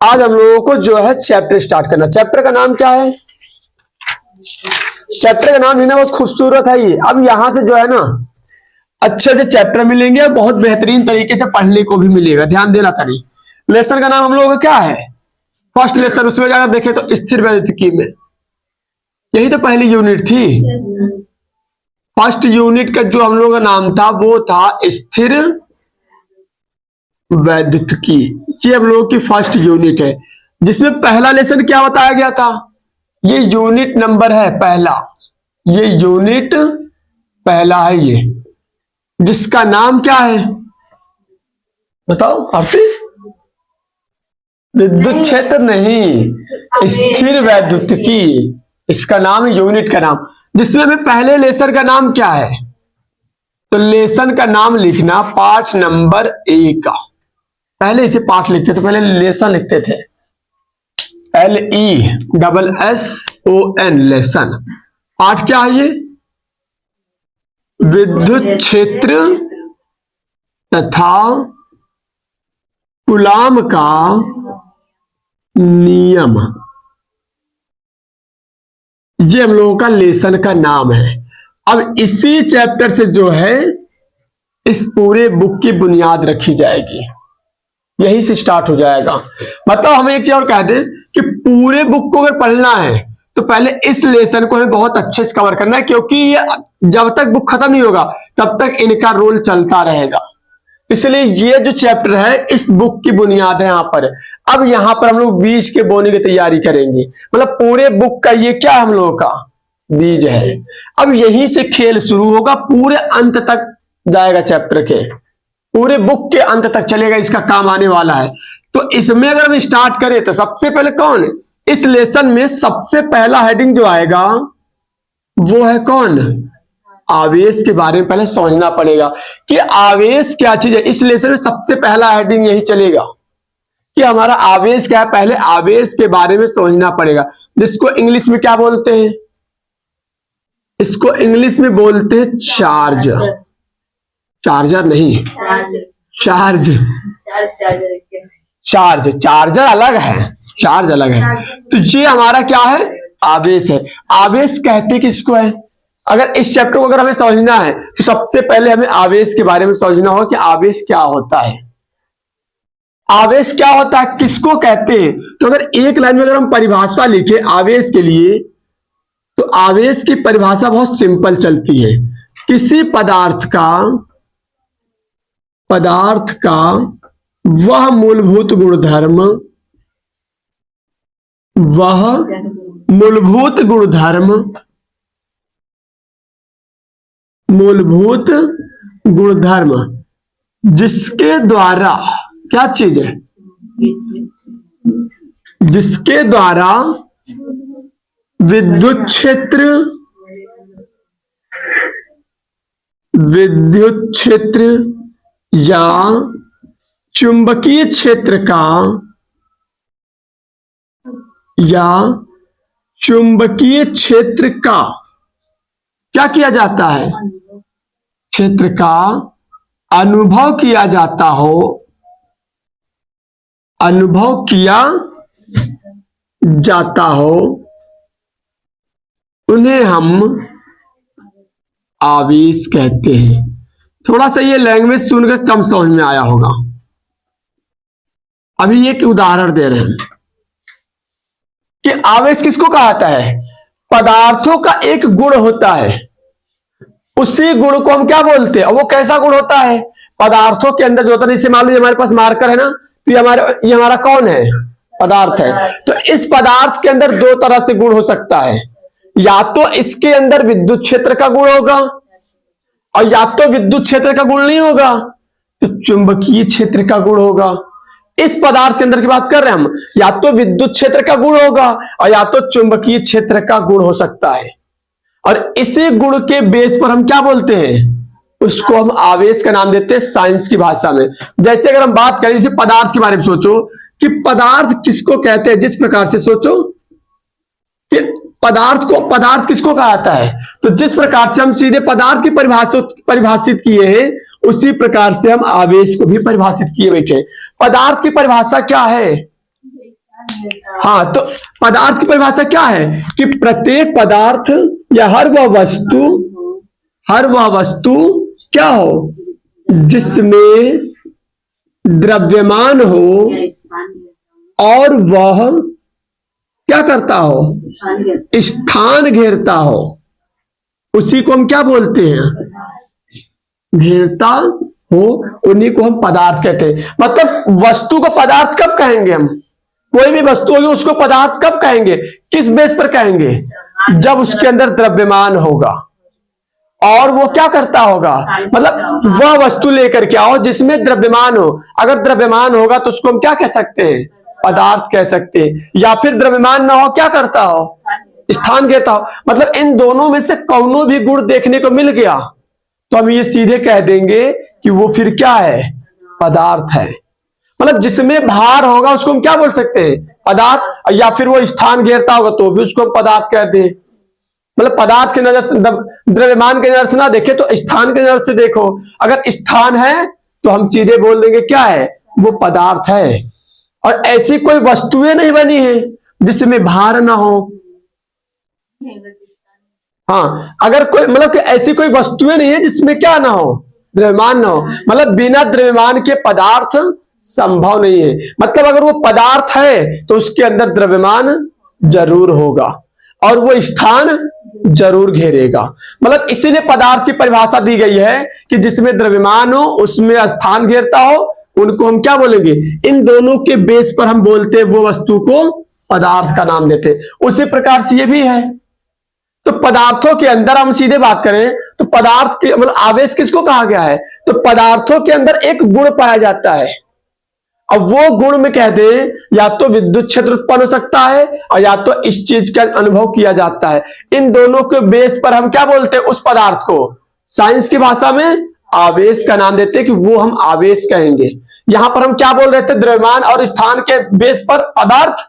आज हम लोगों को जो है चैप्टर स्टार्ट करना। चैप्टर का नाम क्या है? चैप्टर का नाम बहुत खूबसूरत है ये। अब यहां से जो है ना अच्छे से चैप्टर मिलेंगे और बहुत बेहतरीन तरीके से पढ़ने को भी मिलेगा। ध्यान देना था। नहीं, लेसन का नाम हम लोगों का क्या है? First lesson. उसमें अगर देखें तो स्थिर वैद्युतिकी में यही तो पहली यूनिट थी। फर्स्ट यूनिट का जो हम लोग का नाम था वो था स्थिर वैद्युतिकी। ये हम लोगों की फर्स्ट यूनिट है, जिसमें पहला लेसन क्या बताया गया था? ये यूनिट नंबर है पहला, ये यूनिट पहला है ये, जिसका नाम क्या है बताओ? आरती? विद्युत क्षेत्र नहीं, स्थिर वैद्युतिकी इसका नाम है, यूनिट का नाम। जिसमें भी पहले लेसन का नाम क्या है? तो लेसन का नाम लिखना पाठ नंबर 1 का। पहले इसे पाठ लिखते थे, पहले लेसन लिखते थे, LESSON लेसन। पाठ क्या है ये? विद्युत क्षेत्र तथा कूलाम का नियम, ये हम लोगों का लेसन का नाम है। अब इसी चैप्टर से जो है इस पूरे बुक की बुनियाद रखी जाएगी, यही से स्टार्ट हो जाएगा। मतलब हम एक चीज और कह दें कि पूरे बुक को अगर पढ़ना है तो पहले इस लेसन को हमें बहुत अच्छे से कवर करना है, क्योंकि ये जब तक बुक खत्म नहीं होगा तब तक इनका रोल चलता रहेगा। इसलिए ये जो चैप्टर है इस बुक की बुनियाद है यहाँ पर। अब यहाँ पर हम लोग बीज के बोने की तैयारी करेंगे, मतलब पूरे बुक का ये क्या हम लोगों का बीज है। अब यहीं से खेल शुरू होगा, पूरे अंत तक जाएगा चैप्टर के, पूरे बुक के अंत तक चलेगा, इसका काम आने वाला है। तो इसमें अगर हम स्टार्ट करें तो सबसे पहले कौन, इस लेसन में सबसे पहला हेडिंग जो आएगा वो है कौन? आवेश के बारे में पहले समझना पड़ेगा कि आवेश क्या चीज है। इस लेसन में सबसे पहला हेडिंग यही चलेगा कि हमारा आवेश क्या है। पहले आवेश के बारे में समझना पड़ेगा, जिसको इंग्लिश में क्या बोलते हैं? इसको इंग्लिश में बोलते हैं चार्ज। चार्जर नहीं, चार्ज। चार्ज, चार्जर अलग है, चार्ज अलग है। तो ये हमारा क्या है? आवेश है। आवेश कहते किसको है? अगर इस चैप्टर को अगर हमें समझना है तो सबसे पहले हमें आवेश के बारे में समझना होगा कि आवेश क्या होता है। आवेश क्या होता है, किसको कहते हैं? तो अगर एक लाइन में अगर हम परिभाषा लिखे आवेश के लिए तो आवेश की परिभाषा बहुत सिंपल चलती है। किसी पदार्थ का वह मूलभूत गुणधर्म, वह मूलभूत गुणधर्म, मूलभूत गुणधर्म जिसके द्वारा क्या चीज है? जिसके द्वारा विद्युत क्षेत्र या चुंबकीय क्षेत्र का क्या किया जाता है? क्षेत्र का अनुभव किया जाता हो, अनुभव किया जाता हो, उन्हें हम आवेश कहते हैं। थोड़ा सा ये लैंग्वेज सुनकर कम समझ में आया होगा। अभी एक उदाहरण दे रहे हैं कि आवेश किसको कहा जाता है? पदार्थों का एक गुण होता है, उसी गुण को हम क्या बोलते हैं? और वो कैसा गुण होता है? पदार्थों के अंदर जो होता है, जैसे मान लीजिए हमारे पास मार्कर है ना, तो ये हमारा कौन है? पदार्थ है। तो इस पदार्थ के अंदर दो तरह से गुण हो सकता है, या तो इसके अंदर विद्युत क्षेत्र का गुण होगा और या तो विद्युत क्षेत्र का गुण नहीं होगा तो चुंबकीय क्षेत्र का गुण होगा। इस पदार्थ के अंदर की बात कर रहे हैं हम, या तो विद्युत क्षेत्र का गुण होगा और या तो चुंबकीय क्षेत्र का गुण हो सकता है। और इसी गुण के बेस पर हम क्या बोलते हैं? उसको हम आवेश का नाम देते हैं साइंस की भाषा में। जैसे अगर हम बात करें जैसे पदार्थ के बारे में, सोचो कि पदार्थ किसको कहते हैं। जिस प्रकार से सोचो कि पदार्थ किसको कहा जाता है, तो जिस प्रकार से हम सीधे पदार्थ की परिभाषित किए हैं उसी प्रकार से हम आवेश को भी परिभाषित किए बैठे। पदार्थ की परिभाषा क्या है? हाँ, तो पदार्थ की परिभाषा क्या है कि प्रत्येक पदार्थ या हर वह वस्तु क्या हो जिसमें द्रव्यमान हो और वह क्या करता हो, स्थान घेरता हो, उसी को हम क्या बोलते हैं, घेरता हो, उन्हीं को हम पदार्थ कहते हैं। मतलब वस्तु को पदार्थ कब कहेंगे हम, कोई भी वस्तु होगी उसको पदार्थ कब कहेंगे, किस बेस पर कहेंगे, जब उसके अंदर द्रव्यमान होगा और वो क्या करता होगा, मतलब वह वस्तु लेकर के आओ जिसमें द्रव्यमान हो। अगर द्रव्यमान होगा तो उसको हम क्या कह सकते हैं, पदार्थ कह सकते हैं। या फिर द्रव्यमान ना हो, क्या करता हो, स्थान घेरता हो। मतलब इन दोनों में से कौनो भी गुण देखने को मिल गया तो हम ये सीधे कह देंगे कि वो फिर क्या है, पदार्थ है। मतलब जिसमें भार होगा उसको हम क्या बोल सकते हैं, पदार्थ, या फिर वो स्थान घेरता होगा तो भी उसको हम पदार्थ कहते हैं। मतलब पदार्थ की नजर से, द्रव्यमान की नजर से ना देखे तो स्थान की नजर से देखो, अगर स्थान है तो हम सीधे बोल देंगे क्या है, वो पदार्थ है। और ऐसी कोई वस्तुएं नहीं बनी है जिसमें भार ना हो। हाँ, अगर कोई मतलब कि ऐसी कोई वस्तुएं नहीं है जिसमें क्या ना हो, द्रव्यमान ना हो। मतलब बिना द्रव्यमान के पदार्थ संभव नहीं है। मतलब अगर वो पदार्थ है तो उसके अंदर द्रव्यमान जरूर होगा और वो स्थान जरूर घेरेगा। मतलब इसीलिए पदार्थ की परिभाषा दी गई है कि जिसमें द्रव्यमान हो उसमें स्थान घेरता हो, उनको हम क्या बोलेंगे, इन दोनों के बेस पर हम बोलते हैं वो वस्तु को पदार्थ का नाम देते हैं। उसी प्रकार से ये भी है। तो पदार्थों के अंदर हम सीधे बात करें तो पदार्थ के मतलब आवेश किसको कहा गया है, तो पदार्थों के अंदर एक गुण पाया जाता है। अब वो गुण में कह दे या तो विद्युत क्षेत्र उत्पन्न हो सकता है और या तो इस चीज का अनुभव किया जाता है। इन दोनों के बेस पर हम क्या बोलते हैं, उस पदार्थ को साइंस की भाषा में आवेश का नाम देते हैं कि वो हम आवेश कहेंगे। यहां पर हम क्या बोल रहे थे, द्रव्यमान और स्थान के बेस पर पदार्थ।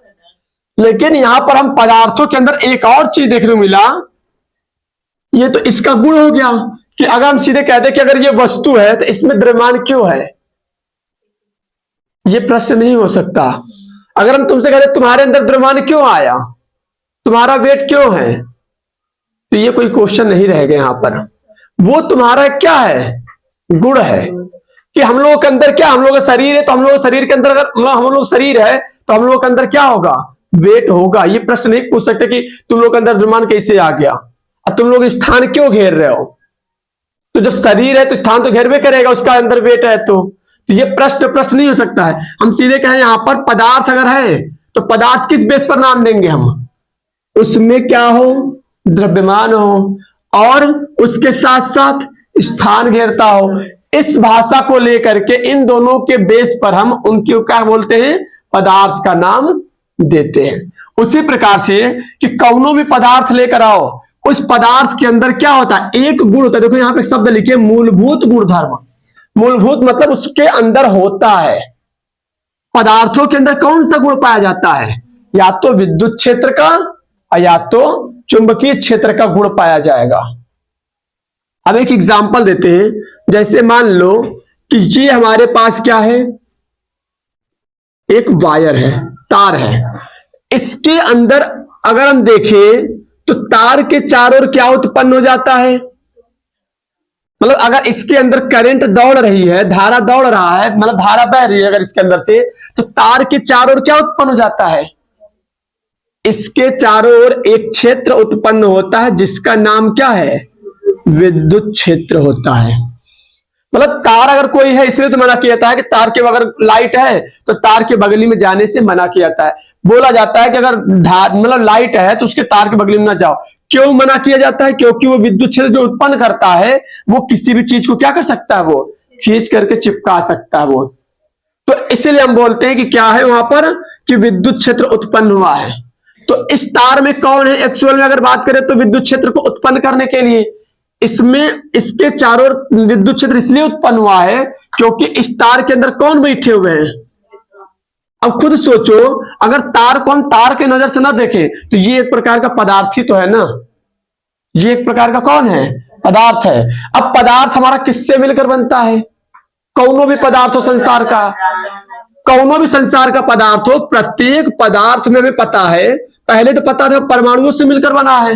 लेकिन यहां पर हम पदार्थों के अंदर एक और चीज देखने को मिला, ये तो इसका गुण हो गया कि अगर हम सीधे कहते कि अगर ये वस्तु है तो इसमें द्रव्यमान क्यों है, ये प्रश्न नहीं हो सकता। अगर हम तुमसे कहते तुम्हारे अंदर द्रव्यमान क्यों आया, तुम्हारा वेट क्यों है, तो ये कोई क्वेश्चन नहीं रहेगा यहां पर। वो तुम्हारा क्या है, गुण है कि हम लोगों के अंदर क्या, हम लोग का शरीर है तो हम लोग शरीर के अंदर अगर हम लोग शरीर है तो हम लोग के अंदर क्या होगा, वेट होगा। ये प्रश्न नहीं पूछ सकते कि तुम लोग के अंदर द्रव्यमान कैसे आ गया और तुम लोग स्थान क्यों घेर रहे हो। तो जब शरीर है तो स्थान तो घेरवे करेगा, उसका अंदर वेट है तो ये प्रश्न नहीं हो सकता है। हम सीधे कहें यहां पर पदार्थ अगर है तो पदार्थ किस बेस पर नाम देंगे हम, उसमें क्या हो, द्रव्यमान हो और उसके साथ साथ स्थान घेरता हो। इस भाषा को लेकर के इन दोनों के बेस पर हम उनकी क्या बोलते हैं, पदार्थ का नाम देते हैं। उसी प्रकार से कि कौनो भी पदार्थ लेकर आओ, उस पदार्थ के अंदर क्या होता है, एक गुण होता है। देखो यहां पे शब्द लिखे मूलभूत गुणधर्म। मूलभूत मतलब उसके अंदर होता है। पदार्थों के अंदर कौन सा गुण पाया जाता है, या तो विद्युत क्षेत्र का या तो चुंबकीय क्षेत्र का गुण पाया जाएगा। अब एक एग्जांपल देते हैं, जैसे मान लो कि ये हमारे पास क्या है, एक वायर है, तार है। इसके अंदर अगर हम देखें तो तार के चारों ओर क्या उत्पन्न हो जाता है, मतलब अगर इसके अंदर करंट दौड़ रही है, धारा दौड़ रहा है, मतलब धारा बह रही है अगर इसके अंदर से, तो तार के चारों ओर क्या उत्पन्न हो जाता है, इसके चारों ओर एक क्षेत्र उत्पन्न होता है जिसका नाम क्या है, विद्युत क्षेत्र होता है। मतलब तार अगर कोई है इसलिए तो मना किया जाता है कि तार के अगर लाइट है तो तार के बगली में जाने से मना किया जाता है। बोला जाता है कि अगर मतलब लाइट है तो उसके तार के बगली में ना जाओ। क्यों मना किया जाता है, क्योंकि वो विद्युत क्षेत्र जो उत्पन्न करता है वो किसी भी चीज को क्या कर सकता है, वो खींच करके चिपका सकता है वो। तो इसीलिए हम बोलते हैं कि क्या है वहां पर, कि विद्युत क्षेत्र उत्पन्न हुआ है। तो इस तार में कौन है, एक्चुअल में अगर बात करें तो विद्युत क्षेत्र को उत्पन्न करने के लिए इसमें इसके चारों विद्युत क्षेत्र इसलिए उत्पन्न हुआ है क्योंकि इस तार के अंदर कौन बैठे हुए हैं। अब खुद सोचो, अगर तार को हम तार के नजर से ना देखें तो ये एक प्रकार का पदार्थ ही तो है ना, ये एक प्रकार का कौन है, पदार्थ है। अब पदार्थ हमारा किससे मिलकर बनता है, कौनो भी पदार्थ हो संसार का, कौनो भी संसार का पदार्थ हो, प्रत्येक पदार्थ में हमें पता है, पहले तो पता था परमाणुओं से मिलकर बना है,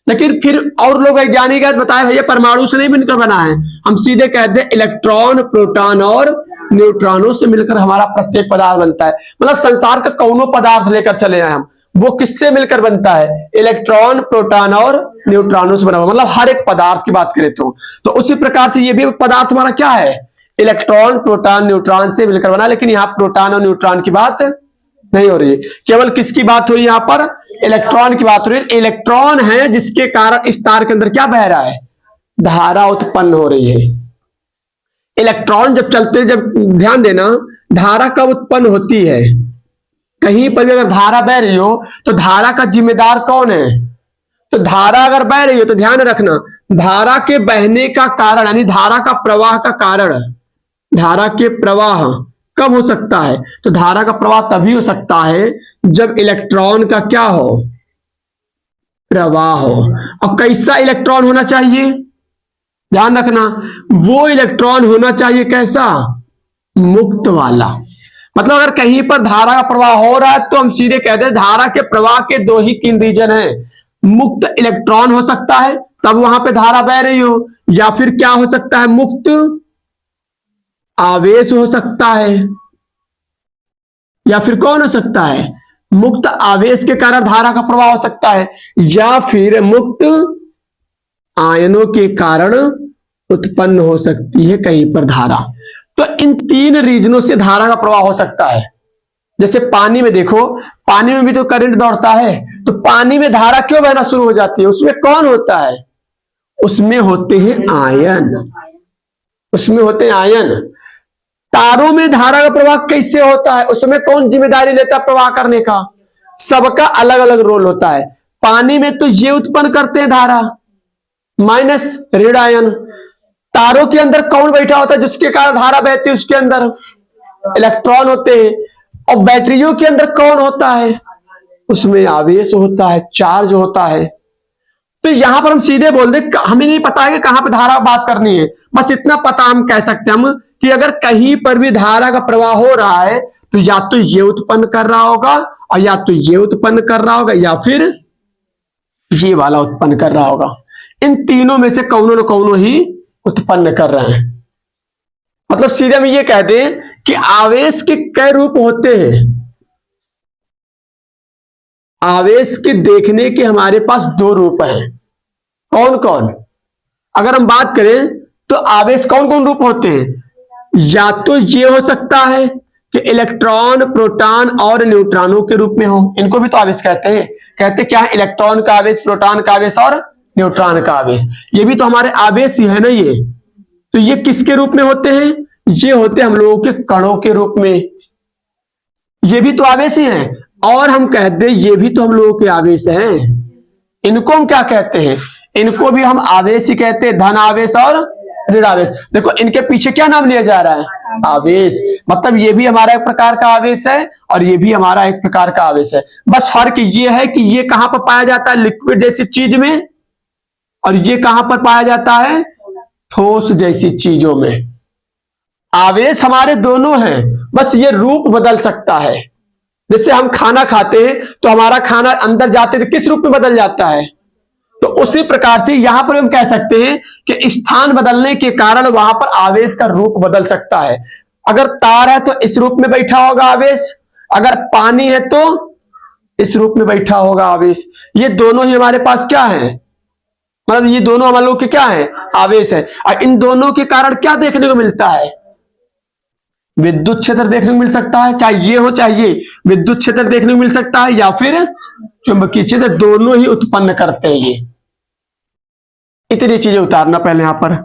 लेकिन फिर और लोग वैज्ञानिक बताए भैया परमाणु से नहीं मिलकर बना है, हम सीधे कहते हैं इलेक्ट्रॉन, प्रोटॉन और न्यूट्रॉनों से मिलकर हमारा प्रत्येक पदार्थ बनता है। मतलब संसार का कौनो पदार्थ लेकर चले आए हम, वो किससे मिलकर बनता है? इलेक्ट्रॉन, प्रोटॉन और न्यूट्रॉनों से बना हुआ। मतलब हर एक पदार्थ की बात करें तो उसी प्रकार से ये भी पदार्थ हमारा क्या है? इलेक्ट्रॉन, प्रोटॉन, न्यूट्रॉन से मिलकर बना। लेकिन यहाँ प्रोटॉन और न्यूट्रॉन की बात नहीं हो रही है, केवल किसकी बात हो रही है? यहाँ पर इलेक्ट्रॉन की बात हो रही है। इलेक्ट्रॉन है जिसके कारण इस तार के अंदर क्या बह रहा है? धारा उत्पन्न हो रही है। इलेक्ट्रॉन जब चलते, जब ध्यान देना, धारा कब उत्पन्न होती है? कहीं पर भी अगर धारा बह रही हो तो धारा का जिम्मेदार कौन है? तो धारा अगर बह रही हो तो ध्यान रखना, धारा के बहने का कारण यानी धारा का प्रवाह का कारण, धारा के प्रवाह कब हो सकता है? तो धारा का प्रवाह तभी हो सकता है जब इलेक्ट्रॉन का क्या हो? प्रवाह हो। और कैसा इलेक्ट्रॉन होना चाहिए? ध्यान रखना, वो इलेक्ट्रॉन होना चाहिए कैसा? मुक्त वाला। मतलब अगर कहीं पर धारा का प्रवाह हो रहा है तो हम सीधे कहते हैं धारा के प्रवाह के दो ही तीन रीजन है। मुक्त इलेक्ट्रॉन हो सकता है तब वहां पे धारा बह रही हो, या फिर क्या हो सकता है? मुक्त आवेश हो सकता है, या फिर कौन हो सकता है? मुक्त आवेश के कारण धारा का प्रवाह हो सकता है, या फिर मुक्त आयनों के कारण उत्पन्न हो सकती है कहीं पर धारा। तो इन तीन रीजनों से धारा का प्रवाह हो सकता है। जैसे पानी में देखो, पानी में भी तो करंट दौड़ता है, तो पानी में धारा क्यों बहना शुरू हो जाती है? उसमें कौन होता है? उसमें होते हैं आयन, उसमें होते हैं आयन। तारों में धारा का प्रवाह कैसे होता है? उसमें कौन जिम्मेदारी लेता है प्रवाह करने का? सबका अलग अलग रोल होता है। पानी में तो ये उत्पन्न करते हैं धारा, माइनस ऋण आयन। तारों के अंदर कौन बैठा होता है जिसके कारण धारा बहती है? उसके अंदर इलेक्ट्रॉन होते हैं। और बैटरियों के अंदर कौन होता है? उसमें आवेश होता है, चार्ज होता है। तो यहां पर हम सीधे बोल दे, हमें नहीं पता है कि कहां पर धारा बात करनी है, बस इतना पता हम कह सकते हैं हम कि अगर कहीं पर भी धारा का प्रवाह हो रहा है तो या तो ये उत्पन्न कर रहा होगा, और या तो ये उत्पन्न कर रहा होगा, या फिर ये वाला उत्पन्न कर रहा होगा। इन तीनों में से कौनो न कौनो ही उत्पन्न कर रहे हैं। मतलब सीधे हम ये कहते हैं कि आवेश के कई रूप होते हैं। आवेश के देखने के हमारे पास दो रूप हैं। कौन कौन? अगर हम बात करें तो आवेश कौन कौन रूप होते हैं? या तो ये हो सकता है कि इलेक्ट्रॉन, प्रोटॉन और न्यूट्रॉनों के रूप में हो, इनको भी तो आवेश कहते हैं। कहते क्या है? इलेक्ट्रॉन का आवेश, प्रोटॉन का आवेश और न्यूट्रॉन का आवेश। ये भी तो हमारे आवेश ही है ना ये। तो ये किसके रूप में होते हैं? ये होते हैं हम लोगों के कणों के रूप में। ये भी तो आवेश ही हैं। और हम कहते हैं ये भी तो हम लोगों के आवेश हैं। इनको हम क्या कहते हैं? इनको भी हम आवेश ही कहते हैं, धन आवेश और ऋण आवेश। देखो इनके पीछे क्या नाम लिया जा रहा है? आवेश। मतलब ये भी हमारा एक प्रकार का आवेश है और ये भी हमारा एक प्रकार का आवेश है। बस फर्क ये है कि ये कहां पर पाया जाता है? लिक्विड जैसी चीज में, और ये कहां पर पाया जाता है? ठोस जैसी चीजों में। आवेश हमारे दोनों हैं, बस ये रूप बदल सकता है। जैसे हम खाना खाते हैं तो हमारा खाना अंदर जाते तो किस रूप में बदल जाता है? तो उसी प्रकार से यहां पर हम कह सकते हैं कि स्थान बदलने के कारण वहां पर आवेश का रूप बदल सकता है। अगर तार है तो इस रूप में बैठा होगा आवेश, अगर पानी है तो इस रूप में बैठा होगा आवेश। ये दोनों ही हमारे पास क्या है? मतलब ये दोनों हमारे लोग के क्या है? आवेश है। और इन दोनों के कारण क्या देखने को मिलता है? विद्युत क्षेत्र देखने को मिल सकता है, चाहे ये हो चाहे ये। विद्युत क्षेत्र देखने को मिल सकता है या फिर चुंबकीय क्षेत्र, दोनों ही उत्पन्न करते हैं ये। इतनी चीजें उतारना पहले यहां पर।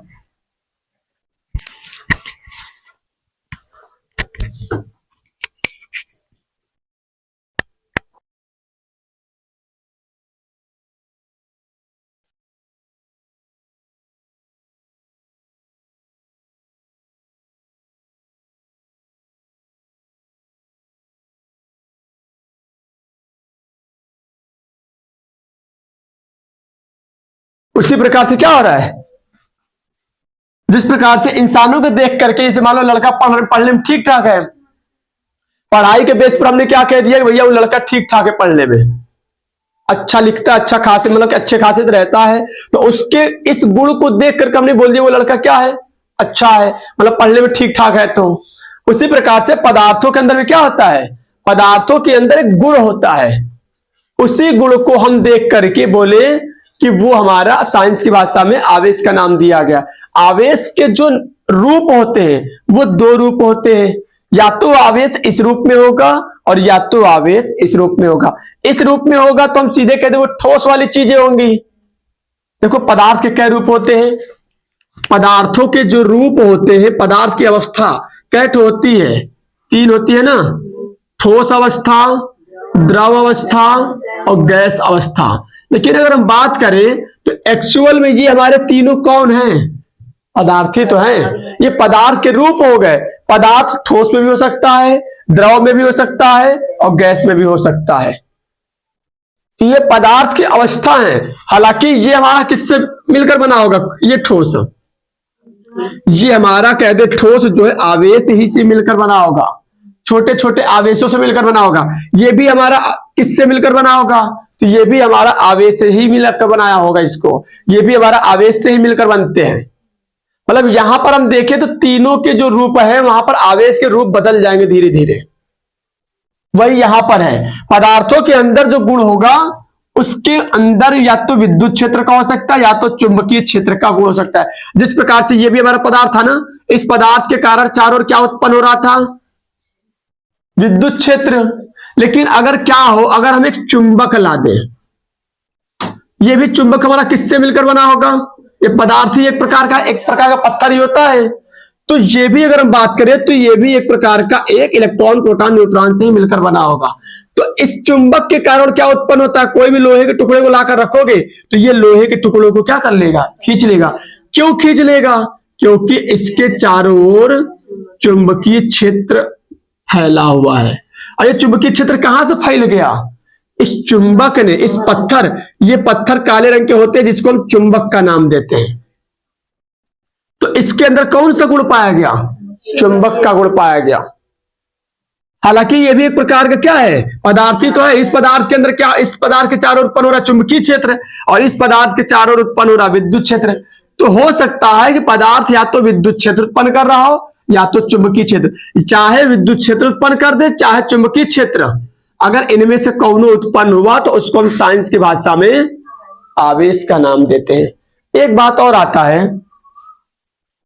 उसी प्रकार से क्या हो रहा है? जिस प्रकार से इंसानों को देख करके, जैसे मान लो लड़का पढ़ने में ठीक ठाक है, पढ़ाई के बेस पर हमने क्या कह दिया कि भैया वो लड़का ठीक ठाक है पढ़ने में, अच्छा लिखता है, अच्छा खासे मतलब कि अच्छे खासे तो रहता है, तो उसके इस गुण को देख करके हमने बोल दिया वो लड़का क्या है, अच्छा है, मतलब पढ़ने में ठीक ठाक है। तो उसी प्रकार से पदार्थों के अंदर में क्या होता है, पदार्थों के अंदर एक गुण होता है, उसी गुण को हम देख करके बोले कि वो हमारा साइंस की भाषा में आवेश का नाम दिया गया। आवेश के जो रूप होते हैं वो दो रूप होते हैं, या तो आवेश इस रूप में होगा और या तो आवेश इस रूप में होगा। इस रूप में होगा तो हम सीधे कहते वो ठोस वाली चीजें होंगी। देखो पदार्थ के क्या रूप होते हैं, पदार्थों के जो रूप होते हैं, पदार्थ की अवस्था कैट होती है, तीन होती है ना, ठोस अवस्था, द्रव अवस्था और गैस अवस्था। लेकिन अगर हम बात करें तो एक्चुअल में ये हमारे तीनों कौन हैं, पदार्थ ही तो हैं। ये पदार्थ के रूप हो गए, पदार्थ ठोस में भी हो सकता है, द्रव में भी हो सकता है और गैस में भी हो सकता है। ये पदार्थ की अवस्था है। हालांकि ये हमारा किससे मिलकर बना होगा, ये ठोस, ये हमारा कह दे ठोस जो है आवेश ही से मिलकर बना होगा, छोटे छोटे आवेशों से मिलकर बना होगा। ये भी हमारा किससे मिलकर बना होगा, तो ये भी हमारा आवेश से ही मिलकर बनाया होगा इसको, ये भी हमारा आवेश से ही मिलकर बनते हैं। मतलब यहां पर हम देखें तो तीनों के जो रूप है वहां पर आवेश के रूप बदल जाएंगे धीरे धीरे, वही यहां पर है। पदार्थों के अंदर जो गुण होगा उसके अंदर या तो विद्युत क्षेत्र का हो सकता है या तो चुंबकीय क्षेत्र का गुण हो सकता है। जिस प्रकार से ये भी हमारा पदार्थ था ना, इस पदार्थ के कारण चारों ओर क्या उत्पन्न हो रहा था, विद्युत क्षेत्र। लेकिन अगर क्या हो, अगर हम एक चुंबक ला दें, ये भी चुंबक हमारा किससे मिलकर बना होगा, ये पदार्थ ही एक प्रकार का पत्थर ही होता है। तो ये भी अगर हम बात करें तो ये भी एक प्रकार का एक इलेक्ट्रॉन प्रोटॉन न्यूट्रॉन से ही मिलकर बना होगा। तो इस चुंबक के कारण क्या उत्पन्न होता है, कोई भी लोहे के टुकड़े को लाकर रखोगे तो ये लोहे के टुकड़ों को क्या कर लेगा, खींच लेगा। क्यों खींच लेगा, क्योंकि इसके चारों ओर चुंबकीय क्षेत्र फैला हुआ है। और ये चुंबकीय क्षेत्र कहां से फैल गया, इस चुंबक ने, इस पत्थर, ये पत्थर काले रंग के होते हैं जिसको हम चुंबक का नाम देते हैं। तो इसके अंदर कौन सा गुण पाया गया, चुंबक का गुण पाया गया। हालांकि ये भी एक प्रकार का क्या है, पदार्थ ही तो है। इस पदार्थ के अंदर क्या, इस पदार्थ के चारों ओर उत्पन्न हो रहा चुंबकीय क्षेत्र और इस पदार्थ के चारों ओर उत्पन्न हो रहा विद्युत क्षेत्र। तो हो सकता है कि पदार्थ या तो विद्युत क्षेत्र उत्पन्न कर रहा हो या तो चुंबकीय क्षेत्र, चाहे विद्युत क्षेत्र उत्पन्न कर दे चाहे चुंबकीय क्षेत्र। अगर इनमें से कौनो उत्पन्न हुआ तो उसको हम साइंस की भाषा में आवेश का नाम देते हैं। एक बात और आता है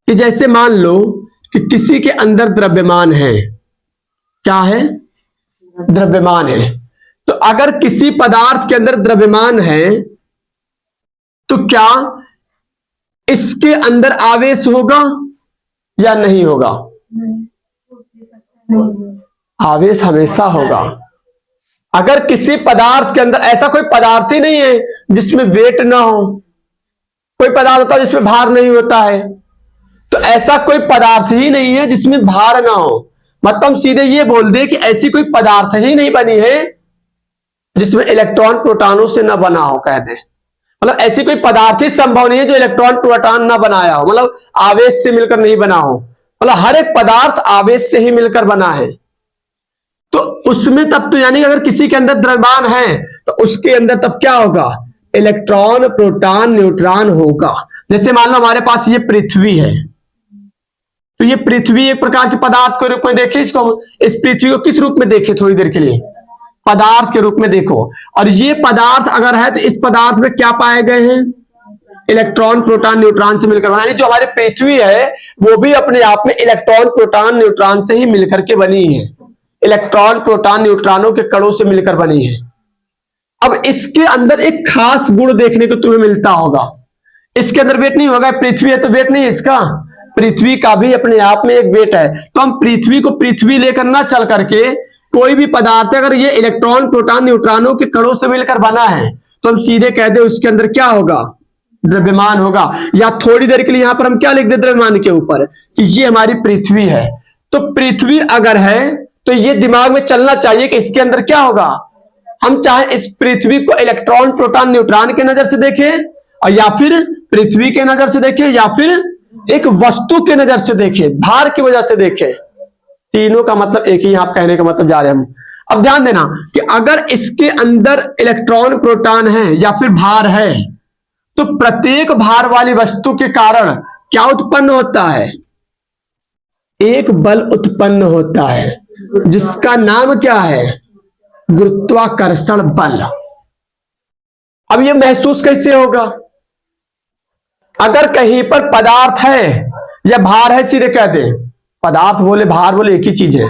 कि जैसे मान लो कि किसी के अंदर द्रव्यमान है, क्या है, द्रव्यमान है। तो अगर किसी पदार्थ के अंदर द्रव्यमान है तो क्या इसके अंदर आवेश होगा या नहीं होगा, आवेश हमेशा होगा। अगर किसी पदार्थ के अंदर, ऐसा कोई पदार्थ ही नहीं है जिसमें वेट ना हो, कोई पदार्थ होता है जिसमें भार नहीं होता है, तो ऐसा कोई पदार्थ ही नहीं है जिसमें भार ना हो। मतलब सीधे ये बोल दे कि ऐसी कोई पदार्थ ही नहीं बनी है जिसमें इलेक्ट्रॉन प्रोटॉनों से ना बना हो, कह दे। मतलब ऐसी कोई पदार्थ ही संभव नहीं है जो इलेक्ट्रॉन प्रोटॉन ना बनाया हो, मतलब आवेश से मिलकर नहीं बना हो। मतलब हर एक पदार्थ आवेश से ही मिलकर बना है। तो उसमें तब तो यानी अगर किसी के अंदर द्रव्यमान है तो उसके अंदर तब क्या होगा, इलेक्ट्रॉन प्रोटॉन न्यूट्रॉन होगा। जैसे मान लो हमारे पास ये पृथ्वी है, तो ये पृथ्वी एक प्रकार के पदार्थ के रूप में देखे इसको, इस पृथ्वी को किस रूप में देखे, थोड़ी देर के लिए पदार्थ के रूप में देखो। और ये पदार्थ अगर है तो इस पदार्थ में क्या पाए गए हैं, इलेक्ट्रॉन प्रोटॉन न्यूट्रॉन से मिलकर बना। जो हमारी पृथ्वी है वो भी अपने आप में इलेक्ट्रॉन प्रोटॉन न्यूट्रॉन से ही मिलकर के बनी है, इलेक्ट्रॉन प्रोटॉन न्यूट्रॉनों के कणों से मिलकर बनी है। अब इसके अंदर एक खास गुण देखने को तुम्हें मिलता होगा, इसके अंदर वेट नहीं होगा, पृथ्वी है तो वेट नहीं है इसका, पृथ्वी का भी अपने आप में एक वेट है। तो हम पृथ्वी को पृथ्वी लेकर ना चल करके कोई भी पदार्थ अगर ये इलेक्ट्रॉन प्रोटॉन न्यूट्रॉनों के कणों से मिलकर बना है तो हम सीधे कह दे उसके अंदर क्या होगा, द्रव्यमान होगा। या थोड़ी देर के लिए यहां पर हम क्या लिख दे द्रव्यमान के ऊपर कि ये हमारी पृथ्वी है। तो पृथ्वी अगर है तो ये दिमाग में चलना चाहिए कि इसके अंदर क्या होगा, हम चाहे इस पृथ्वी को इलेक्ट्रॉन प्रोटॉन न्यूट्रॉन के नजर से देखें और या फिर पृथ्वी के नजर से देखें या फिर एक वस्तु के नजर से देखें, भार की वजह से देखें, तीनों का मतलब एक ही, आप कहने का मतलब जा रहे हैं हम। अब ध्यान देना कि अगर इसके अंदर इलेक्ट्रॉन प्रोटॉन है या फिर भार है, तो प्रत्येक भार वाली वस्तु के कारण क्या उत्पन्न होता है? एक बल उत्पन्न होता है जिसका नाम क्या है? गुरुत्वाकर्षण बल। अब यह महसूस कैसे होगा? अगर कहीं पर पदार्थ है या भार है, सीधे कहते हैं पदार्थ बोले भार बोले एक ही चीज है,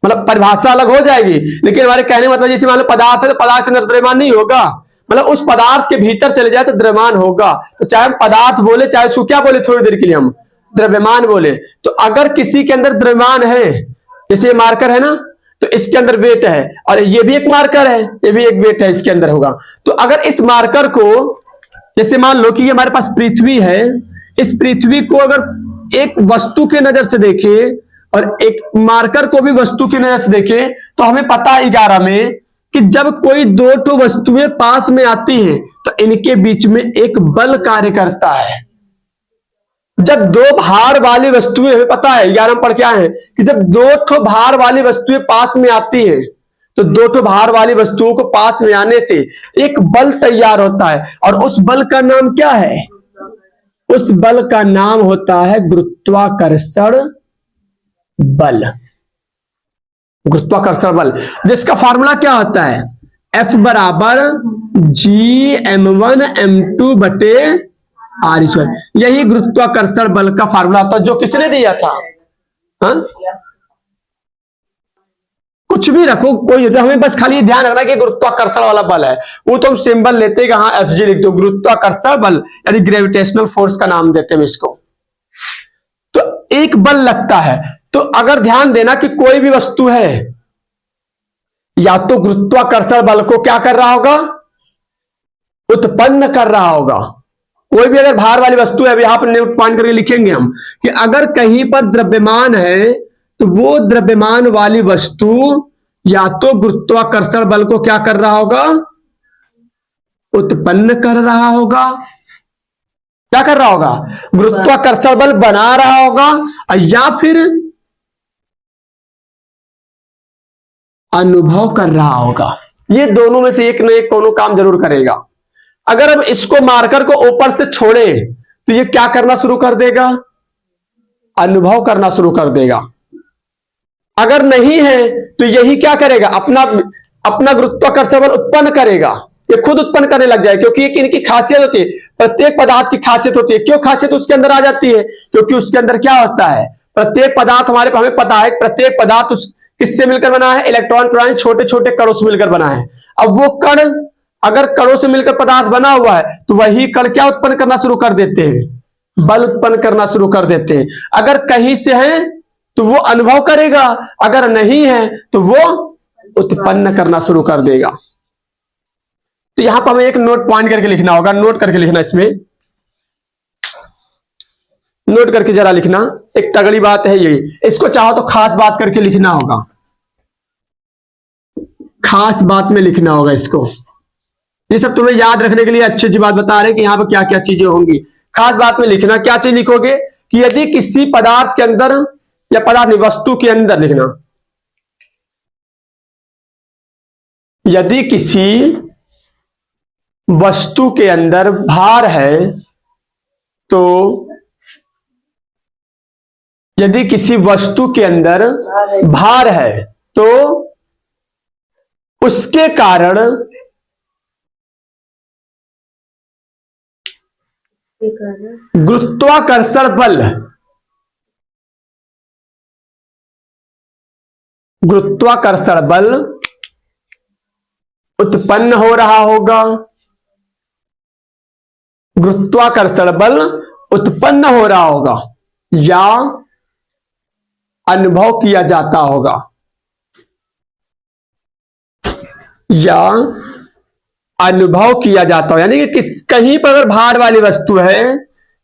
मतलब परिभाषा अलग हो जाएगी, लेकिन हमारे कहने मतलब जैसे मान लो पदार्थ है तो पदार्थ के अंदर द्रव्यमान नहीं होगा, मतलब उस पदार्थ के भीतर चले जाए तो द्रव्यमान होगा। तो चाहे हम पदार्थ बोले चाहे उसको क्या बोले, थोड़ी देर के लिए हम द्रव्यमान बोले। तो अगर किसी के अंदर द्रव्यमान है, जैसे ये मार्कर है ना, तो इसके अंदर वेट है, और ये भी एक मार्कर है, ये भी एक वेट है इसके अंदर होगा। तो अगर इस मार्कर को, जैसे मान लो कि ये हमारे पास पृथ्वी है, इस पृथ्वी को अगर एक वस्तु के नजर से देखे और एक मार्कर को भी वस्तु की नजर से देखे, तो हमें पता है 11 में कि जब कोई दो ठो वस्तुएं पास में आती हैं तो इनके बीच में एक बल कार्य करता है। जब दो भार वाली वस्तुएं, हमें पता है 11 में पढ़ के आए हैं कि जब दो ठो भार वाली वस्तुएं पास में आती हैं तो दो ठो भार वाली वस्तुओं को पास में आने से एक बल तैयार होता है, और उस बल का नाम क्या है? उस बल का नाम होता है गुरुत्वाकर्षण बल। गुरुत्वाकर्षण बल जिसका फार्मूला क्या होता है? F बराबर G m1m2 बटे r²। यही गुरुत्वाकर्षण बल का फार्मूला था जो किसने दिया था? हा? कुछ भी रखो कोई, हमें बस खाली ध्यान रखना कि गुरुत्वाकर्षण वाला बल है, वो तो हम सिंबल लेते हैं, हाँ Fg लिख दो, गुरुत्वाकर्षण बल यानी ग्रेविटेशनल फोर्स का नाम देते हैं इसको। तो एक बल लगता है, तो अगर ध्यान देना कि कोई भी वस्तु है या तो गुरुत्वाकर्षण बल को क्या कर रहा होगा? उत्पन्न कर रहा होगा। कोई भी अगर भार वाली वस्तु है, अभी यहां पर नोट पॉइंट करके लिखेंगे हम कि अगर कहीं पर द्रव्यमान है तो वो द्रव्यमान वाली वस्तु या तो गुरुत्वाकर्षण बल को क्या कर रहा होगा? उत्पन्न कर रहा होगा। क्या कर रहा होगा? गुरुत्वाकर्षण बल बना रहा होगा, या फिर अनुभव कर रहा होगा। ये दोनों में से एक न एक कोनो काम जरूर करेगा। अगर हम इसको मार्कर को ऊपर से छोड़े तो ये क्या करना शुरू कर देगा? अनुभव करना शुरू कर देगा। अगर नहीं है तो यही क्या करेगा? अपना गुरुत्वाकर्षण बल उत्पन्न करेगा, ये खुद उत्पन्न करने लग जाए, क्योंकि एक इनकी खासियत होती है, प्रत्येक पदार्थ की खासियत होती है। क्यों खासियत उसके अंदर आ जाती है? क्योंकि उसके अंदर क्या होता है? प्रत्येक पदार्थ हमें पता है प्रत्येक पदार्थ किससे मिलकर बना है? इलेक्ट्रॉन प्रोटॉन छोटे छोटे कणों से मिलकर बना है। अब वो कण अगर कणों से मिलकर पदार्थ बना हुआ है तो वही कण क्या उत्पन्न करना शुरू कर देते हैं? बल उत्पन्न करना शुरू कर देते हैं। अगर कहीं से है तो वो अनुभव करेगा, अगर नहीं है तो वो उत्पन्न करना शुरू कर देगा। तो यहां पर हमें एक नोट पॉइंट करके लिखना होगा, नोट करके लिखना, इसमें नोट करके जरा लिखना। एक तगड़ी बात है यही, इसको चाहो तो खास बात करके लिखना होगा, खास बात में लिखना होगा इसको। ये सब तुम्हें याद रखने के लिए अच्छी अच्छी बात बता रहे हैं कि यहां पर क्या क्या चीजें होंगी। खास बात में लिखना, क्या चीज लिखोगे कि यदि किसी पदार्थ के अंदर, या पदार्थ नहीं वस्तु के अंदर लिखना, यदि किसी वस्तु के अंदर भार है तो, यदि किसी वस्तु के अंदर भार है तो उसके कारण गुरुत्वाकर्षण बल, गुरुत्वाकर्षण बल उत्पन्न हो रहा होगा। गुरुत्वाकर्षण बल उत्पन्न हो रहा होगा या अनुभव किया जाता होगा, या अनुभव किया जाता हो। यानी कि कहीं पर अगर भार वाली वस्तु है,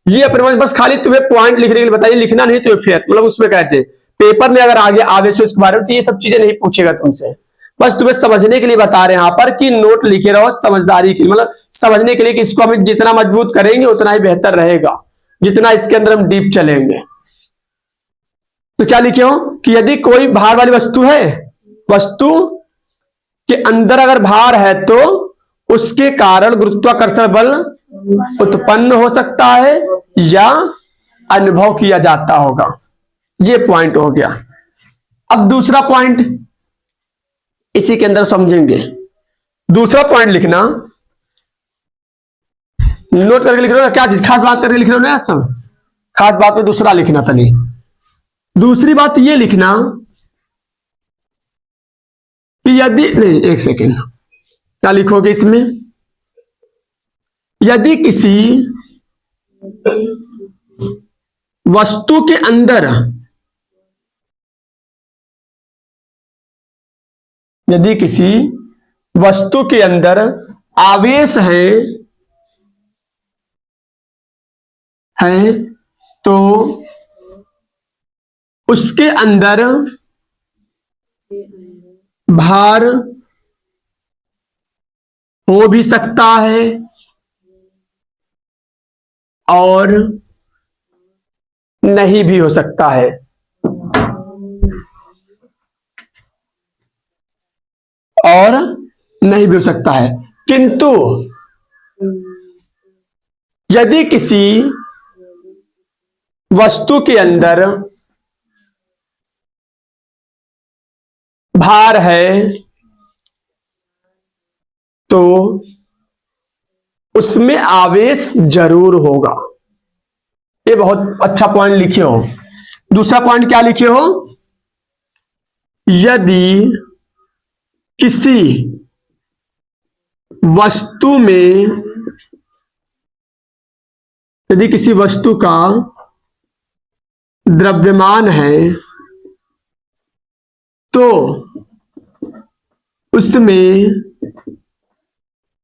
ये अपने बस खाली तुम्हें पॉइंट लिखने के लिए बताइए, लिखना नहीं तो फिर मतलब उसमें कहते हैं पेपर में अगर आगे आगे से उसके बारे में तो ये सब चीजें नहीं पूछेगा तुमसे, बस तुम्हें समझने के लिए बता रहे हैं यहां पर कि नोट लिखे रहो समझदारी के लिए, मतलब समझने के लिए कि इसको हम जितना मजबूत करेंगे उतना ही बेहतर रहेगा, जितना इसके अंदर हम डीप चलेंगे। तो क्या लिखे हो कि यदि कोई भार वाली वस्तु है, वस्तु के अंदर अगर भार है तो उसके कारण गुरुत्वाकर्षण बल उत्पन्न हो सकता है या अनुभव किया जाता होगा। ये पॉइंट हो गया। अब दूसरा पॉइंट इसी के अंदर समझेंगे। दूसरा पॉइंट लिखना, नोट करके लिख रहे हो, क्या चीज खास बात करके लिख रहे हो ना, सब खास बात में दूसरा लिखना था। नहीं, दूसरी बात ये लिखना कि यदि, नहीं एक सेकेंड, क्या लिखोगे इसमें, यदि किसी वस्तु के अंदर, यदि किसी वस्तु के अंदर आवेश है तो उसके अंदर भार हो भी सकता है और नहीं भी हो सकता है। और नहीं भी हो सकता है, किंतु यदि किसी वस्तु के अंदर भार है तो उसमें आवेश जरूर होगा। ये बहुत अच्छा पॉइंट लिखे हो। दूसरा पॉइंट क्या लिखे हो, यदि किसी वस्तु में, यदि किसी वस्तु का द्रव्यमान है तो उसमें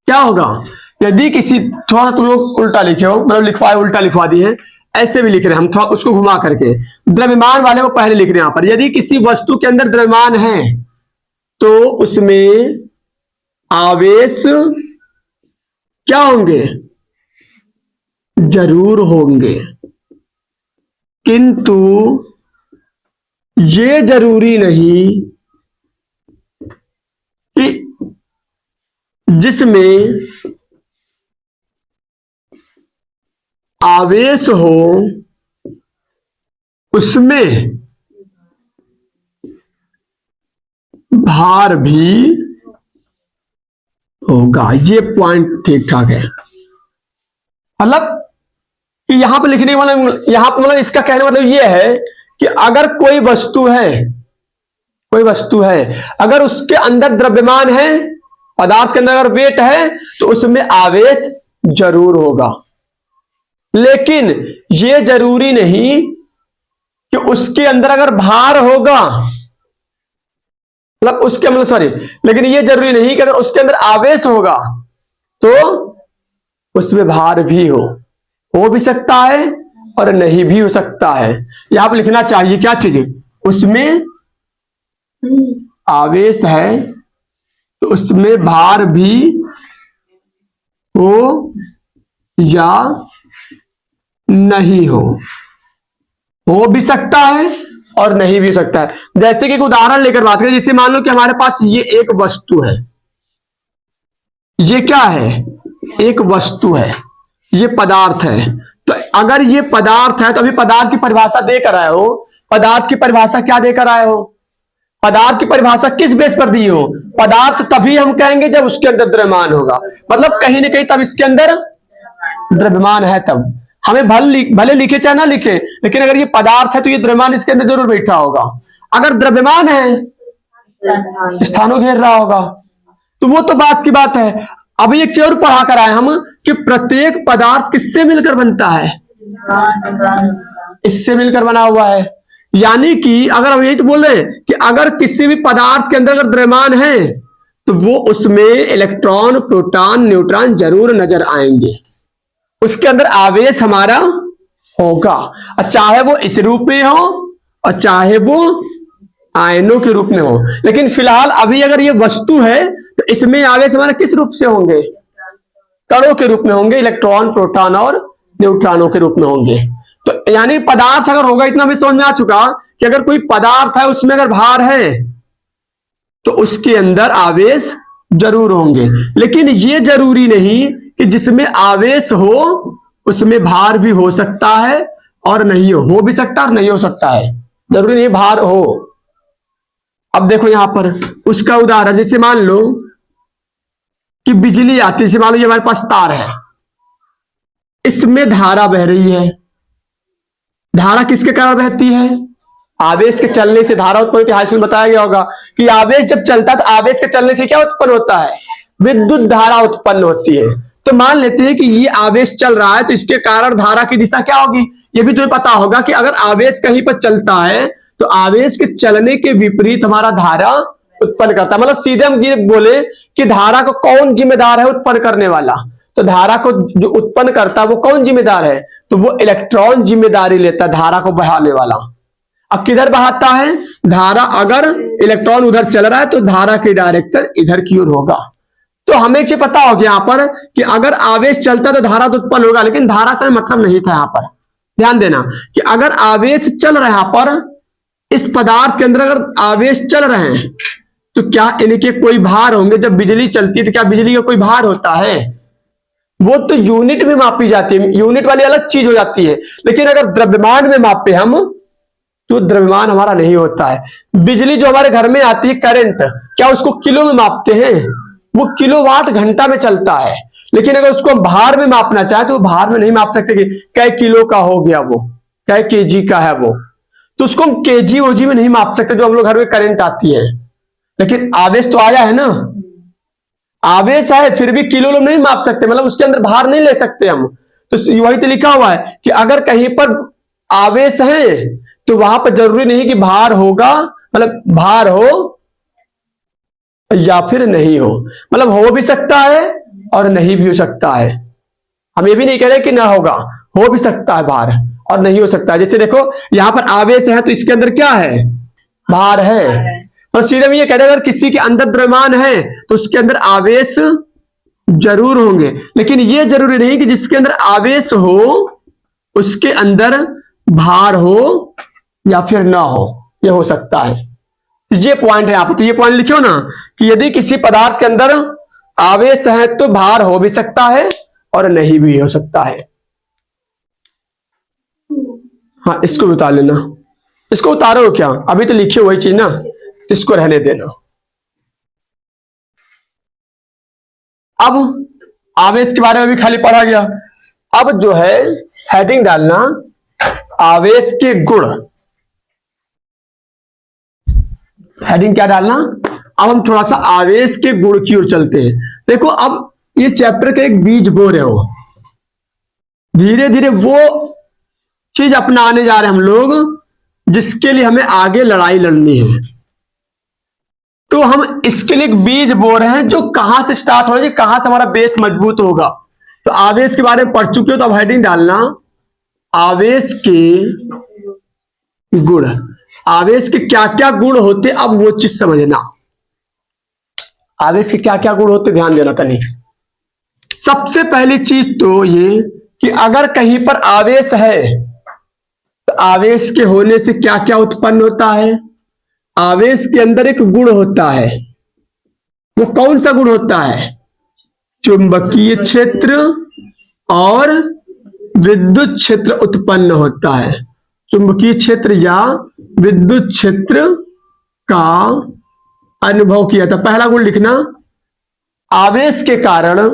क्या होगा, यदि किसी, थोड़ा तुम लोग उल्टा लिखे हो, मतलब लिखवाए उल्टा लिखवा दिए हैं, ऐसे भी लिख रहे हैं हम, थोड़ा उसको घुमा करके द्रव्यमान वाले को पहले लिख रहे हैं। यहां पर यदि किसी वस्तु के अंदर द्रव्यमान है तो उसमें आवेश क्या होंगे, जरूर होंगे, किंतु ये जरूरी नहीं कि जिसमें आवेश हो उसमें भार भी होगा। ये पॉइंट ठीक ठाक है। मतलब कि यहां पर लिखने वाला, यहां पर मतलब इसका कहने मतलब ये है कि अगर कोई वस्तु है, अगर उसके अंदर द्रव्यमान है, पदार्थ के अंदर अगर वेट है तो उसमें आवेश जरूर होगा, लेकिन यह जरूरी नहीं कि उसके अंदर अगर भार होगा, मतलब उसके मतलब सॉरी, लेकिन यह जरूरी नहीं कि अगर उसके अंदर आवेश होगा तो उसमें भार भी हो भी सकता है और नहीं भी हो सकता है। यहां पर लिखना चाहिए क्या चीज, उसमें आवेश है तो उसमें भार भी हो या नहीं हो भी सकता है और नहीं भी हो सकता है। जैसे कि एक उदाहरण लेकर बात करें, जैसे मान लो कि हमारे पास ये एक वस्तु है, ये क्या है, एक वस्तु है, ये पदार्थ है। तो अगर ये पदार्थ है तो अभी पदार्थ की परिभाषा देकर आए हो, पदार्थ की परिभाषा क्या देकर आए हो, पदार्थ की परिभाषा किस बेस पर दी हो, पदार्थ तभी हम कहेंगे जब उसके अंदर द्रव्यमान होगा, मतलब कहीं ना कहीं तब इसके अंदर द्रव्यमान है, तब हमें भले लिखे चाहे ना लिखे, लेकिन अगर ये पदार्थ है तो ये द्रव्यमान इसके अंदर जरूर बैठा होगा। अगर द्रव्यमान है स्थानों घेर रहा होगा, तो वो तो बात की बात है। अभी एक चीज और पढ़ा कर आए हम कि प्रत्येक पदार्थ किससे मिलकर बनता है, इससे मिलकर बना हुआ है। यानी कि अगर हम यही तो बोल रहे हैं कि अगर किसी भी पदार्थ के अंदर अगर द्रव्यमान है तो वो उसमें इलेक्ट्रॉन, प्रोटॉन, न्यूट्रॉन जरूर नजर आएंगे, उसके अंदर आवेश हमारा होगा, और चाहे वो इस रूप में हो और चाहे वो आयनों के रूप में हो। लेकिन फिलहाल अभी अगर ये वस्तु है तो इसमें आवेश हमारे किस रूप से होंगे, कणों के रूप में होंगे, इलेक्ट्रॉन, प्रोटॉन और न्यूट्रॉनों के रूप में होंगे। तो यानी पदार्थ अगर होगा, इतना भी समझ में आ चुका कि अगर कोई पदार्थ है उसमें अगर भार है तो उसके अंदर आवेश जरूर होंगे, लेकिन ये जरूरी नहीं कि जिसमें आवेश हो उसमें भार भी हो सकता है और नहीं हो भी सकता और नहीं हो सकता है, जरूरी नहीं भार हो। अब देखो यहां पर उसका उदाहरण, जैसे मान लो कि बिजली आती है, जैसे मान लो ये हमारे पास तार है, इसमें धारा बह रही है। धारा किसके कारण बहती है? आवेश के चलने से धारा उत्पन्न होती है। हाई स्कूल में बताया गया होगा कि आवेश जब चलता है तो आवेश के चलने से क्या उत्पन्न होता है? विद्युत धारा उत्पन्न होती है। तो मान लेते हैं कि ये आवेश चल रहा है तो इसके कारण धारा की दिशा क्या होगी? ये भी तुम्हें पता होगा कि अगर आवेश कहीं पर चलता है तो आवेश के चलने के विपरीत हमारा धारा उत्पन्न करता है। मतलब सीधे हम ये बोले कि धारा को कौन जिम्मेदार है उत्पन्न करने वाला, तो धारा को जो उत्पन्न करता है वो कौन जिम्मेदार है? तो वो इलेक्ट्रॉन जिम्मेदारी लेता है धारा को बहाने वाला। अब किधर बहाता है धारा? अगर इलेक्ट्रॉन उधर चल रहा है तो धारा की डायरेक्शन इधर की ओर होगा। तो हमें ये पता हो गया यहां पर कि अगर आवेश चलता है तो धारा तो उत्पन्न होगा, लेकिन धारा से मतलब नहीं था। यहां पर ध्यान देना कि अगर आवेश चल रहा है, यहां पर इस पदार्थ के अंदर अगर आवेश चल रहे हैं तो क्या इनके कोई भार होंगे? जब बिजली चलती है तो क्या बिजली का कोई भार होता है? वो तो यूनिट में मापी जाती है, यूनिट वाली अलग चीज हो जाती है। लेकिन अगर द्रव्यमान में मापे हम तो द्रव्यमान हमारा नहीं होता है। बिजली जो हमारे घर में आती है करंट, क्या उसको किलो में मापते हैं? वो किलोवाट घंटा में चलता है। लेकिन अगर उसको हम भार में मापना चाहे तो भार में नहीं माप सकते कि कै किलो का हो गया, वो कै केजी का है वो, तो उसको हम केजी ओजी में नहीं माप सकते जो हम लोग घर में करंट आती है। लेकिन आवेश तो आया है ना, आवेश है फिर भी किलो लोग नहीं माप सकते, मतलब उसके अंदर भार नहीं ले सकते हम। तो वही तो लिखा हुआ है कि अगर कहीं पर आवेश है तो वहां पर जरूरी नहीं कि भार होगा, मतलब भार हो या फिर नहीं हो, मतलब हो भी सकता है और नहीं भी हो सकता है। हम ये भी नहीं कह रहे कि ना होगा, हो भी सकता है भार और नहीं हो सकता है। जैसे देखो यहां पर आवेश है तो इसके अंदर क्या है? भार है। और सीधे में ये कह रहे हैं अगर किसी के अंदर द्रव्यमान है तो उसके अंदर आवेश जरूर होंगे, लेकिन ये जरूरी नहीं कि जिसके अंदर आवेश हो उसके अंदर भार हो या फिर ना हो, ये हो सकता है। ये पॉइंट है आप, तो ये पॉइंट लिखो ना कि यदि किसी पदार्थ के अंदर आवेश है तो भार हो भी सकता है और नहीं भी हो सकता है। हाँ, इसको भी उतार लेना। इसको उतारो क्या, अभी तो लिखे वही चीज ना, इसको रहने देना। अब आवेश के बारे में भी खाली पढ़ा गया। अब जो है हेडिंग डालना आवेश के गुण। हेडिंग क्या डालना? अब हम थोड़ा सा आवेश के गुण की ओर चलते हैं। देखो अब ये चैप्टर के एक बीज बो रहे हो, धीरे धीरे वो चीज अपनाने जा रहे हैं हम लोग जिसके लिए हमें आगे लड़ाई लड़नी है। तो हम इसके लिए एक बीज बो रहे हैं जो कहां से स्टार्ट हो रहा है, कहां से हमारा बेस मजबूत होगा। तो आवेश के बारे में पढ़ चुके हो तो अब हेडिंग डालना आवेश के गुण। आवेश के क्या क्या गुण होते अब वो चीज समझना। आवेश के क्या क्या गुण होते ध्यान देना तनी। सबसे पहली चीज तो ये कि अगर कहीं पर आवेश है तो आवेश के होने से क्या क्या उत्पन्न होता है? आवेश के अंदर एक गुण होता है। वो कौन सा गुण होता है? चुंबकीय क्षेत्र और विद्युत क्षेत्र उत्पन्न होता है। चुंबकीय क्षेत्र या विद्युत क्षेत्र का अनुभव किया था। पहला गुण लिखना आवेश के कारण,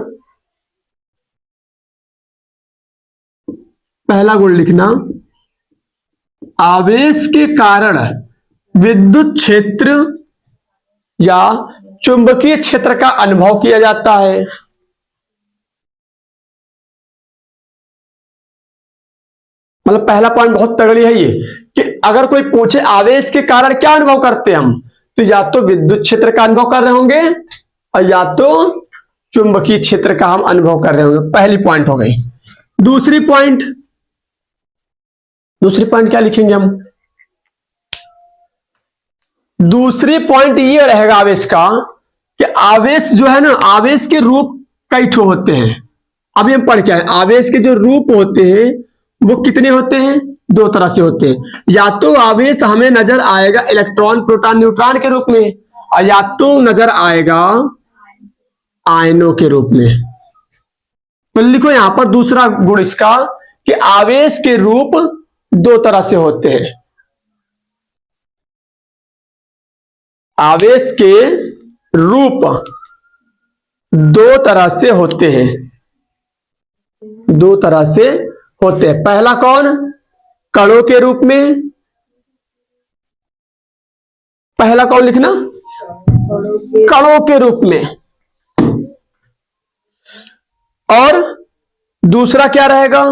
पहला गुण लिखना आवेश के कारण विद्युत क्षेत्र या चुंबकीय क्षेत्र का अनुभव किया जाता है। मतलब पहला पॉइंट बहुत तगड़ी है ये कि अगर कोई पूछे आवेश के कारण क्या अनुभव करते हैं हम, तो या तो विद्युत क्षेत्र का अनुभव कर रहे होंगे और या तो चुंबकीय क्षेत्र का हम अनुभव कर रहे होंगे। पहली पॉइंट हो गई। दूसरी पॉइंट क्या लिखेंगे हम? दूसरी पॉइंट ये रहेगा आवेश का कि आवेश जो है ना, आवेश के रूप कई ठो होते हैं। अभी हम पढ़ के आए, आवेश के जो रूप होते हैं वो कितने होते हैं? दो तरह से होते हैं, या तो आवेश हमें नजर आएगा इलेक्ट्रॉन प्रोटॉन न्यूट्रॉन के रूप में, और या तो नजर आएगा आयनों के रूप में। तो लिखो यहां पर दूसरा गुण इसका कि आवेश के रूप दो तरह से होते हैं। आवेश के रूप दो तरह से होते हैं, दो तरह से होते हैं। पहला कौन? कणों के रूप में। पहला कौन लिखना? कणों के रूप में। और दूसरा क्या रहेगा?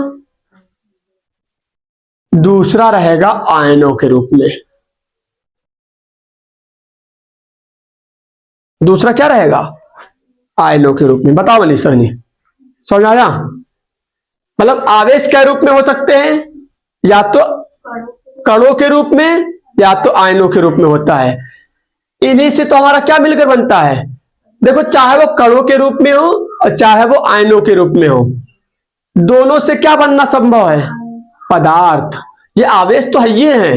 दूसरा रहेगा आयनों के रूप में। दूसरा क्या रहेगा? आयनों के रूप में। बताओ अली सहनी, समझ आया? मतलब आवेश के रूप में हो सकते हैं, या तो कणों के रूप में या तो आयनों के रूप में होता है। इन्हीं से तो हमारा क्या मिलकर बनता है? देखो, चाहे वो कणों के रूप में हो और चाहे वो आयनों के रूप में हो, दोनों से क्या बनना संभव है? पदार्थ। ये आवेश तो है, ये है।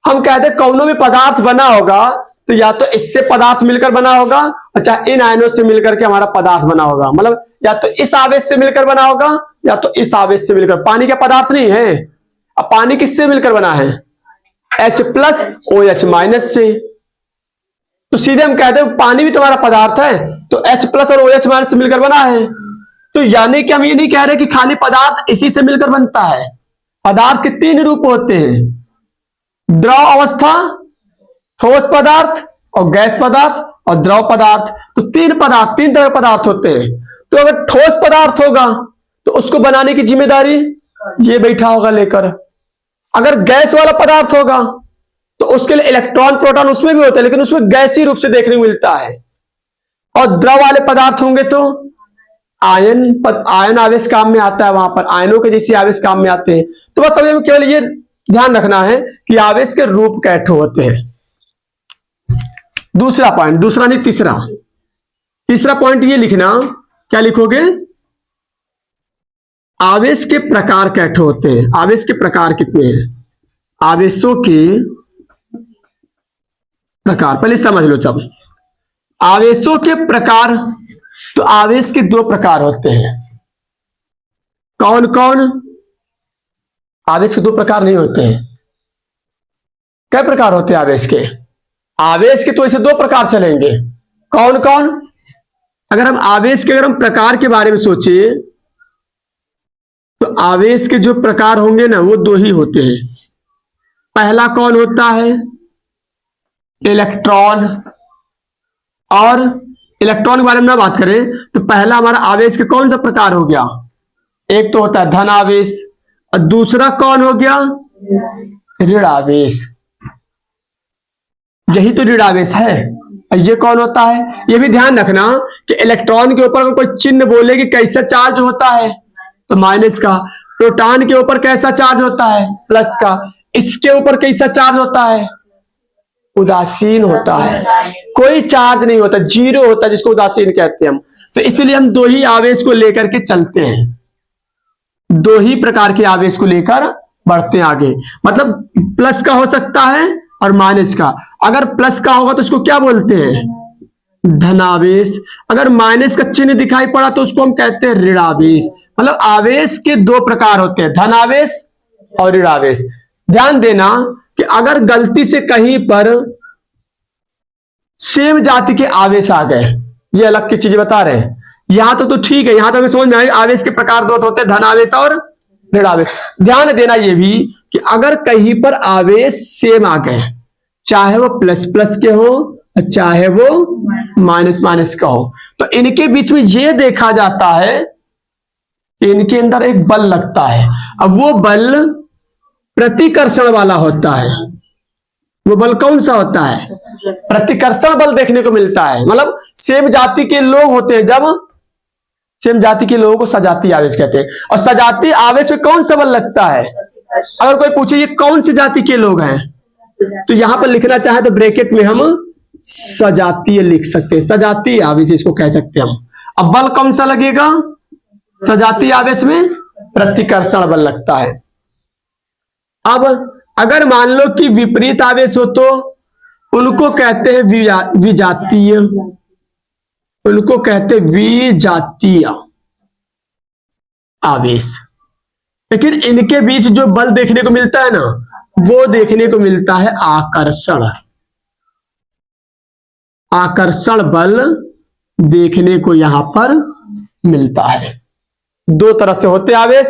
हम कहते हैं कौनों भी पदार्थ बना होगा तो या तो इससे पदार्थ मिलकर बना होगा, अच्छा इन आयनों से मिलकर के हमारा पदार्थ बना होगा। मतलब या तो इस आवेश से मिलकर बना होगा या तो इस आवेश से मिलकर। पानी का पदार्थ नहीं है। अब पानी किससे मिलकर बना है? H प्लस OH माइनस से। तो सीधे हम कहते हैं पानी भी तुम्हारा पदार्थ है, तो H प्लस और OH माइनस से मिलकर बना है। तो यानी कि हम ये नहीं कह रहे कि खाली पदार्थ इसी से मिलकर बनता है। पदार्थ के तीन रूप होते हैं, द्रव अवस्था, ठोस पदार्थ और गैस पदार्थ और द्रव पदार्थ। तो तीन पदार्थ, तीन तरह के पदार्थ होते हैं। तो अगर ठोस पदार्थ होगा तो उसको बनाने की जिम्मेदारी ये बैठा होगा लेकर। अगर गैस वाला पदार्थ होगा तो उसके लिए इलेक्ट्रॉन प्रोटॉन उसमें भी होता है, लेकिन उसमें गैसीय रूप से देखने को मिलता है। और द्रव वाले पदार्थ होंगे तो आयन आवेश काम में आता है, वहां पर आयनों के जैसे आवेश काम में आते हैं। तो बस हमें केवल ये ध्यान रखना है कि आवेश के रूप कैसे होते हैं। दूसरा पॉइंट, दूसरा नहीं तीसरा, तीसरा पॉइंट ये लिखना, क्या लिखोगे? आवेश के प्रकार कैसे होते हैं। आवेश के प्रकार कितने हैं? आवेशों के प्रकार पहले समझ लो। जब आवेशों के प्रकार, तो आवेश के दो प्रकार होते हैं। कौन कौन? आवेश के दो प्रकार नहीं होते हैं। कई प्रकार होते हैं आवेश के? आवेश के तो ऐसे दो प्रकार चलेंगे। कौन कौन? अगर हम आवेश के अगर हम प्रकार के बारे में सोचे तो आवेश के जो प्रकार होंगे ना वो दो ही होते हैं। पहला कौन होता है? इलेक्ट्रॉन। और इलेक्ट्रॉन के बारे में ना बात करें तो पहला हमारा आवेश के कौन सा प्रकार हो गया? एक तो होता है धन आवेश और दूसरा कौन हो गया? ऋण आवेश। यही तो ऋण आवेश है। और ये कौन होता है? ये भी ध्यान रखना कि इलेक्ट्रॉन के ऊपर अगर कोई चिन्ह बोले कि कैसा चार्ज होता है तो माइनस का। प्रोटॉन के ऊपर कैसा चार्ज होता है? प्लस का। इसके ऊपर कैसा चार्ज होता है? उदासीन होता है। कोई चार्ज नहीं होता, जीरो होता है, जिसको उदासीन कहते हैं हम। तो इसलिए हम दो ही आवेश को लेकर के चलते हैं, दो ही प्रकार के आवेश को लेकर बढ़ते हैं आगे। मतलब प्लस का हो सकता है और माइनस का। अगर प्लस का होगा तो उसको क्या बोलते हैं? धनावेश। अगर माइनस का चिन्ह दिखाई पड़ा तो उसको हम कहते हैं ऋणावेश। मतलब आवेश के दो प्रकार होते हैं, धनावेश और ऋणावेश। ध्यान देना कि अगर गलती से कहीं पर सेम जाति के आवेश आ गए, ये अलग की चीज बता रहे हैं। यहां तो ठीक है, यहां तो हमें समझ में आया आवेश के प्रकार दो होते हैं, धनावेश और ऋणावेश। ध्यान देना ये भी कि अगर कहीं पर आवेश सेम आ गए, चाहे वो प्लस प्लस के हो चाहे वो माइनस माइनस का हो, तो इनके बीच में ये देखा जाता है कि इनके अंदर एक बल लगता है। अब वो बल प्रतिकर्षण वाला होता है। वो बल कौन सा होता है? प्रतिकर्षण बल देखने को मिलता है। मतलब सेम जाति के लोग होते हैं, जब सेम जाति के लोगों को सजातीय आवेश कहते हैं। और सजातीय आवेश में कौन सा बल लगता है? अगर कोई पूछे ये कौन सी जाति के लोग हैं, तो यहां पर लिखना चाहे तो ब्रैकेट में हम सजातीय लिख सकते हैं। सजातीय आवेश इसको कह सकते हैं हम। अब बल कौन सा लगेगा? सजातीय आवेश में प्रतिकर्षण बल लगता है। अब अगर मान लो कि विपरीत आवेश हो तो उनको कहते हैं विजातीय, उनको कहते हैं विजातीय आवेश। लेकिन इनके बीच जो बल देखने को मिलता है ना, वो देखने को मिलता है आकर्षण। आकर्षण बल देखने को यहां पर मिलता है। दो तरह से होते आवेश,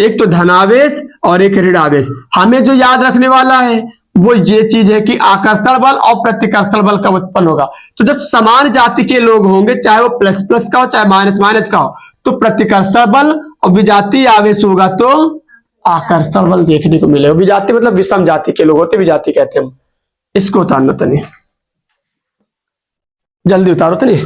एक तो धनावेश और एक ऋण आवेश। हमें जो याद रखने वाला है वो ये चीज है कि आकर्षण बल और प्रतिकर्षण बल कब उत्पन्न होगा। तो जब समान जाति के लोग होंगे, चाहे वो प्लस प्लस का हो चाहे माइनस माइनस का हो, तो प्रतिकर्षण बल और विजातीय आवेश होगा तो आकर्षण बल देखने को मिलेगा। विजाति मतलब विषम जाति के लोग होते, विजाति कहते हैं हम। इसको उतारना तनी, जल्दी उतारो तनी।